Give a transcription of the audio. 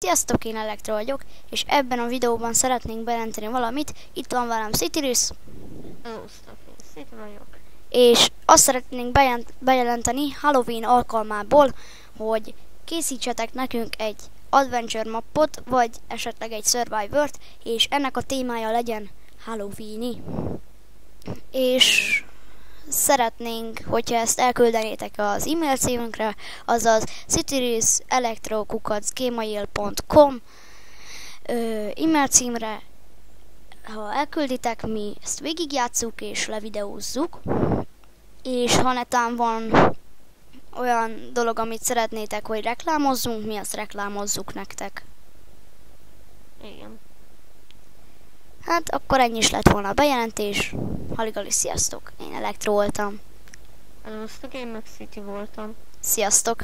Sziasztok, én Elektro vagyok, és ebben a videóban szeretnénk bejelenteni valamit. Itt van velem Cityris. City vagyok. És azt szeretnénk bejelenteni Halloween alkalmából, hogy készítsetek nekünk egy adventure mappot, vagy esetleg egy survivort, és ennek a témája legyen Halloweeni. És szeretnénk, hogyha ezt elküldenétek az e-mail címünkre, azaz cityris@gmail.com e-mail címre. Ha elkülditek, mi ezt végigjátsszuk és levideózzuk, és ha netán van olyan dolog, amit szeretnétek, hogy reklámozzunk, mi azt reklámozzuk nektek. Igen. Hát akkor ennyi is lett volna a bejelentés. Haligali, sziasztok! Én Elektro voltam. Sziasztok, én meg City voltam. Sziasztok!